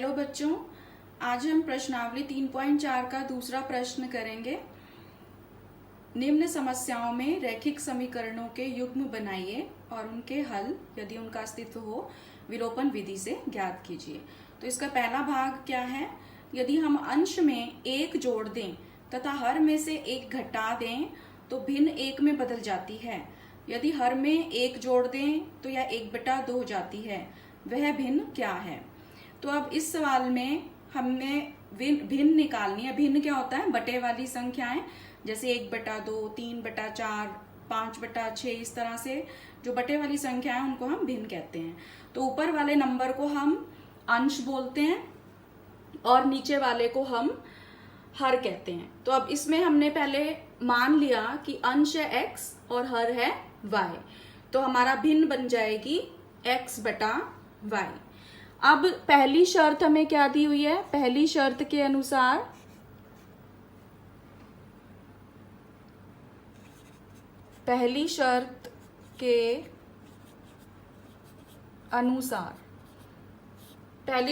Hello बच्चों, आज हम प्रश्नावली 3.4 का दूसरा प्रश्न करेंगे। निम्न समस्याओं में रैखिक समीकरणों के युग्म बनाइए और उनके हल, यदि उनका अस्तित्व हो, विलोपन विधि से ज्ञात कीजिए। तो इसका पहला भाग क्या है? यदि हम अंश में एक जोड़ दें तथा हर में से एक घटा दें तो भिन्न एक में बदल जाती है। यदि हर में एक जोड़ दें तो यह 1/2 हो जाती है। वह भिन्न क्या है? तो अब इस सवाल में हमने भिन्न निकालनी है। भिन्न क्या होता है? बटे वाली संख्याएं, जैसे 1/2, 3/4, 5/6, इस तरह से जो बटे वाली संख्या है उनको हम भिन्न कहते हैं। तो ऊपर वाले नंबर को हम अंश बोलते हैं और नीचे वाले को हम हर कहते हैं। तो अब इसमें हमने पहले मान लिया कि अंश है x और हर है y, तो हमारा भिन्न बन जाएगी x/y। अब पहली शर्त हमें क्या दी हुई है? पहली शर्त के अनुसार पहली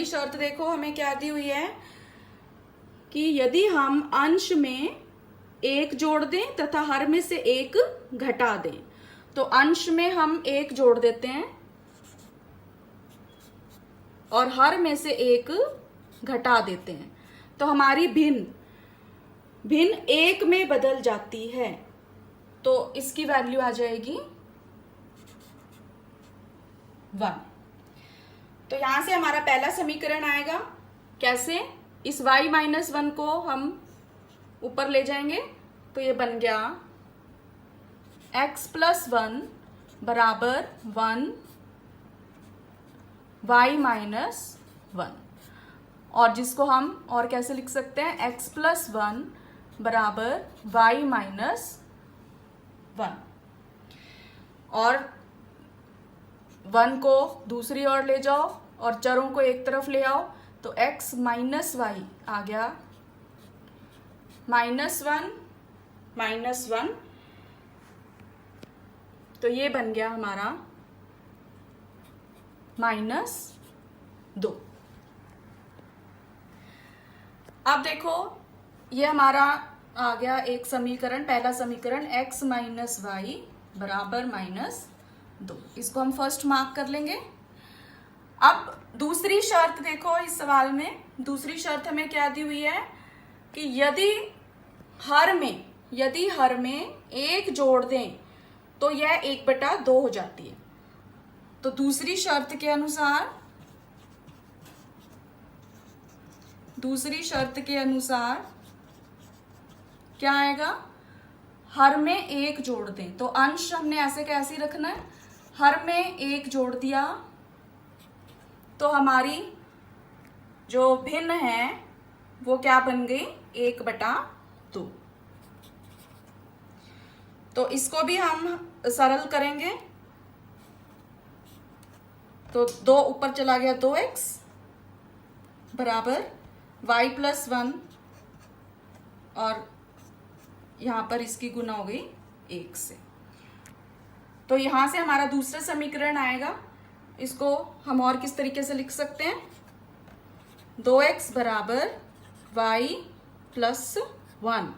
शर्त देखो हमें क्या दी हुई है कि यदि हम अंश में एक जोड़ दें तथा हर में से एक घटा दें। तो अंश में हम एक जोड़ देते हैं और हर में से एक घटा देते हैं, तो हमारी भिन्न एक में बदल जाती है। तो इसकी वैल्यू आ जाएगी 1। तो यहां से हमारा पहला समीकरण आएगा। कैसे? इस y-1 को हम ऊपर ले जाएंगे तो ये बन गया x+1 बराबर 1 y-1, और जिसको हम और कैसे लिख सकते हैं? x+1 बराबर y-1, और 1 को दूसरी ओर ले जाओ और चरों को एक तरफ ले आओ तो x - y आ गया -1, तो ये बन गया हमारा -2। अब देखो ये हमारा आ गया एक समीकरण, पहला समीकरण x - y बराबर -2। इसको हम फर्स्ट मार्क कर लेंगे। अब दूसरी शर्त देखो इस सवाल में। दूसरी शर्त हमें क्या दी हुई है कि यदि हर में एक जोड़ दें तो यह 1/2 हो जाती है। तो दूसरी शर्त के अनुसार क्या आएगा? हर में एक जोड़ दें, तो अंश हमने ऐसे कैसे रखना है? हर में एक जोड़ दिया तो हमारी जो भिन्न है वो क्या बन गई? 1/2। तो इसको भी हम सरल करेंगे तो 2 ऊपर चला गया, 2x बराबर y+1, और यहां पर इसकी गुना हो गई 1 से। तो यहां से हमारा दूसरा समीकरण आएगा। इसको हम और किस तरीके से लिख सकते हैं? 2x बराबर y+1,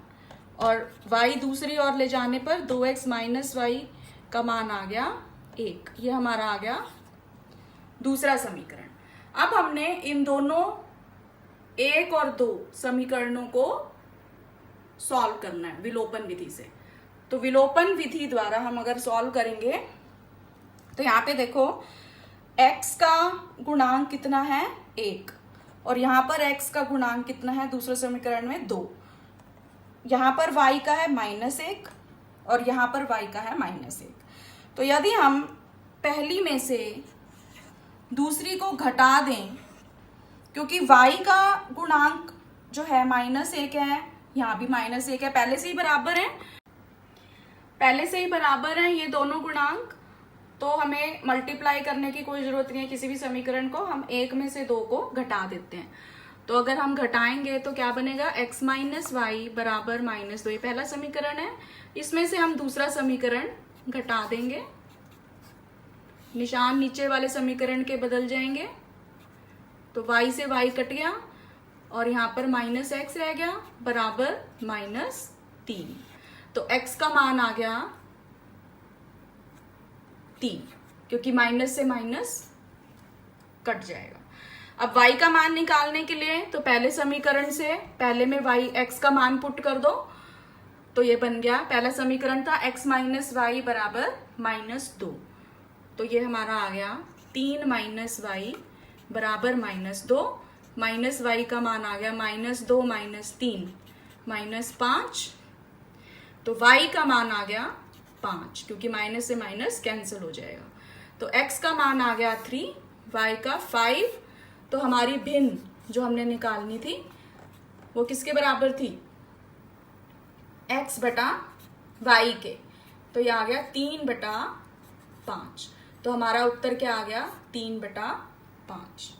और y दूसरी ओर ले जाने पर 2x - y का मान आ गया 1। ये हमारा आ गया दूसरा समीकरण। अब हमने इन दोनों 1 और 2 समीकरणों को सॉल्व करना है विलोपन विधि से। तो विलोपन विधि द्वारा हम अगर सॉल्व करेंगे तो यहाँ पे देखो x का गुणांक कितना है? 1, और यहाँ पर x का गुणांक कितना है दूसरे समीकरण में? 2। यहाँ पर y का है -1 और यहाँ पर y का है -1। तो यदि हम पहली में से दूसरी को घटा दें, क्योंकि y का गुणांक जो है -1 है, यहाँ भी -1 है, पहले से ही बराबर हैं ये दोनों गुणांक, तो हमें मल्टीप्लाई करने की कोई जरूरत नहीं है किसी भी समीकरण को। हम एक में से 2 को घटा देते हैं। तो अगर हम घटाएंगे तो क्या बनेगा? x - y बराबर -2। ये पहला समीकरण है। इसमें से हम दूसरा समीकरण घटा देंगे, निशान नीचे वाले समीकरण के बदल जाएंगे तो y से y कट गया और यहाँ पर माइनस एक्स रह गया बराबर -3। तो x का मान आ गया 3, क्योंकि माइनस से माइनस कट जाएगा। अब y का मान निकालने के लिए तो पहले समीकरण से पहले में x का मान पुट कर दो, तो ये बन गया, पहला समीकरण था x माइनस वाई बराबर -2, तो ये हमारा आ गया 3 माइनस वाई बराबर -2, माइनस वाई का मान आ गया -2 -3 -5, तो y का मान आ गया 5, क्योंकि माइनस से माइनस कैंसिल हो जाएगा। तो x का मान आ गया 3, y का 5, तो हमारी भिन्न जो हमने निकालनी थी वो किसके बराबर थी, x बटा y के, तो ये आ गया 3/5, तो हमारा उत्तर क्या आ गया 3/5।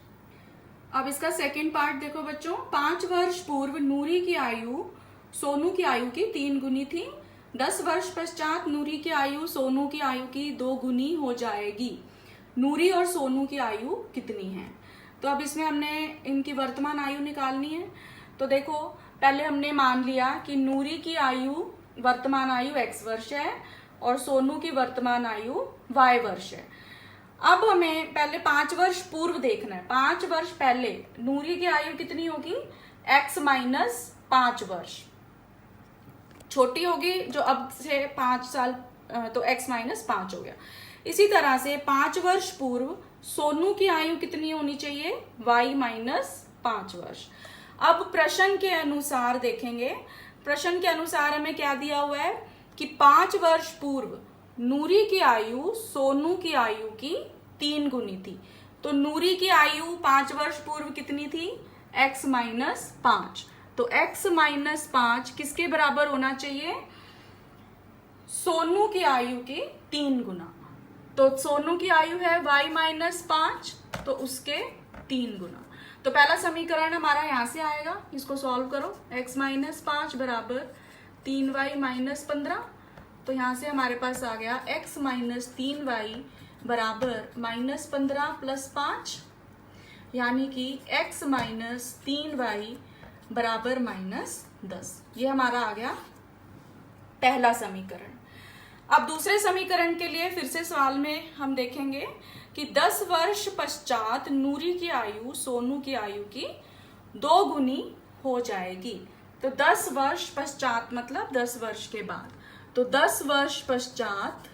अब इसका सेकंड पार्ट देखो बच्चों, 5 वर्ष पूर्व नूरी की आयु सोनू की आयु की 3 गुनी थी, 10 वर्ष पश्चात नूरी की आयु सोनू की आयु की 2 गुनी हो जाएगी। नूरी और सोनू की आयु कितनी है? तो अब इसमें हमने इनकी वर्तमान आयु निकालनी है। तो देखो पहले हमने मान लिया कि नूरी की आयु वर्तमान आयु x वर्ष है और सोनू की वर्तमान आयु y वर्ष है। अब हमें पहले 5 वर्ष पूर्व देखना है। 5 वर्ष पहले नूरी की आयु कितनी होगी, x माइनस 5 वर्ष छोटी होगी, जो अब से 5 साल, तो x माइनस 5 हो गया। इसी तरह से 5 वर्ष पूर्व सोनू की आयु कितनी होनी चाहिए, y माइनस 5 वर्ष। अब प्रश्न के अनुसार देखेंगे, प्रश्न के अनुसार हमें क्या दिया हुआ है कि 5 वर्ष पूर्व नूरी की आयु सोनू की आयु की 3 गुनी थी। तो नूरी की आयु 5 वर्ष पूर्व कितनी थी, x माइनस 5, तो x माइनस 5 किसके बराबर होना चाहिए, सोनू की आयु की 3 गुना। तो सोनू की आयु है y माइनस 5, तो उसके 3 गुना। तो पहला समीकरण हमारा यहां से आएगा, इसको सॉल्व करो, x माइनस 5 बराबर 3y माइनस 15, तो यहां से हमारे पास आ गया x माइनस 3y बराबर -15 + 5, यानी कि x माइनस 3y बराबर -10। ये हमारा आ गया पहला समीकरण। अब दूसरे समीकरण के लिए फिर से सवाल में हम देखेंगे कि 10 वर्ष पश्चात नूरी की आयु सोनू की आयु की 2 गुनी हो जाएगी। तो 10 वर्ष पश्चात मतलब 10 वर्ष के बाद। तो 10 वर्ष पश्चात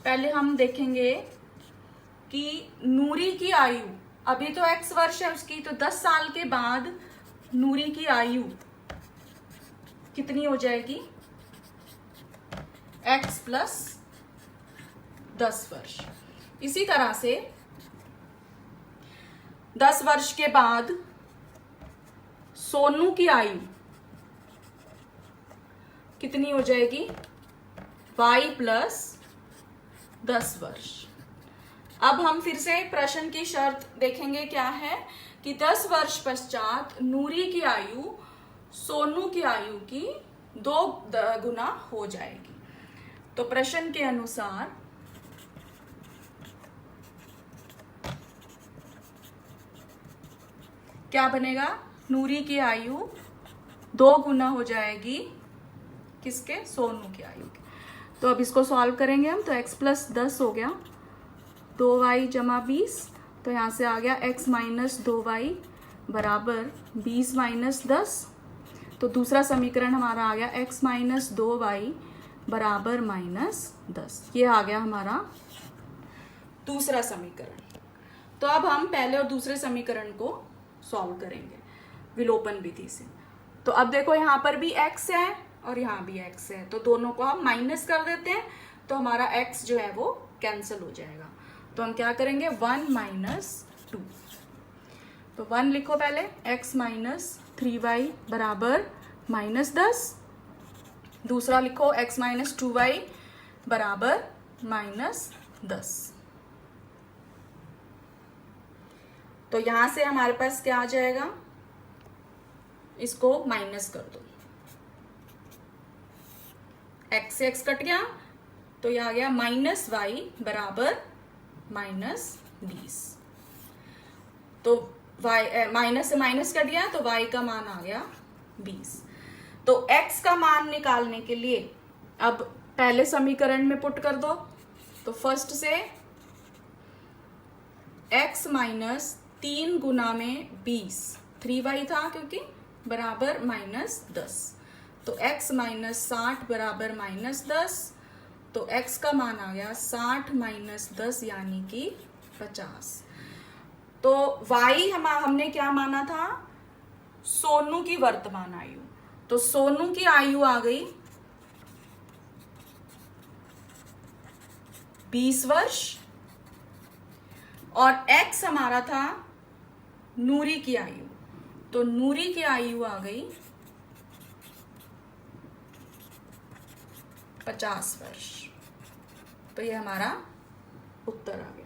पहले हम देखेंगे कि नूरी की आयु, अभी तो x वर्ष है उसकी, तो 10 साल के बाद नूरी की आयु कितनी हो जाएगी, x प्लस 10 वर्ष। इसी तरह से 10 वर्ष के बाद सोनू की आयु कितनी हो जाएगी, y प्लस 10 वर्ष। अब हम फिर से प्रश्न की शर्त देखेंगे क्या है कि 10 वर्ष पश्चात नूरी की आयु सोनू की आयु की 2 गुना हो जाएगी। तो प्रश्न के अनुसार क्या बनेगा, नूरी की आयु 2 गुना हो जाएगी किसके, सोनू की आयु की। तो अब इसको सॉल्व करेंगे हम, तो x प्लस 10 हो गया, 2y जमा 20, तो यहाँ से आ गया x माइनस 2y बराबर 20 माइनस 10। तो दूसरा समीकरण हमारा आ गया x माइनस 2y बराबर -10। ये आ गया हमारा दूसरा समीकरण। तो अब हम पहले और दूसरे समीकरण को सॉल्व करेंगे विलोपन विधि से। तो अब देखो यहाँ पर भी x है और यहाँ भी x है, तो दोनों को हम माइनस कर देते हैं, तो हमारा x जो है वो कैंसिल हो जाएगा। तो हम क्या करेंगे, 1 माइनस 2, तो 1 लिखो पहले, x माइनस 3y बराबर -10, दूसरा लिखो x माइनस 2y बराबर -10। तो यहां से हमारे पास क्या आ जाएगा, इसको माइनस कर दो, x से x कट गया, तो यह आ गया -y बराबर -20। तो y माइनस से माइनस कट गया तो y का मान आ गया 20। तो x का मान निकालने के लिए अब पहले समीकरण में पुट कर दो। तो फर्स्ट से x माइनस 3 गुना में 20, 3y था क्योंकि बराबर -10। तो x माइनस 60 बराबर -10। तो x का मान आ गया 60 माइनस 10 यानी कि 50। तो y हमने क्या माना था? सोनू की वर्तमान आयु। तो सोनू की आयु आ गई 20 वर्ष और x हमारा था नूरी की आयु। तो नूरी की आयु आ गई 50 वर्ष। तो ये हमारा उत्तर आ गया।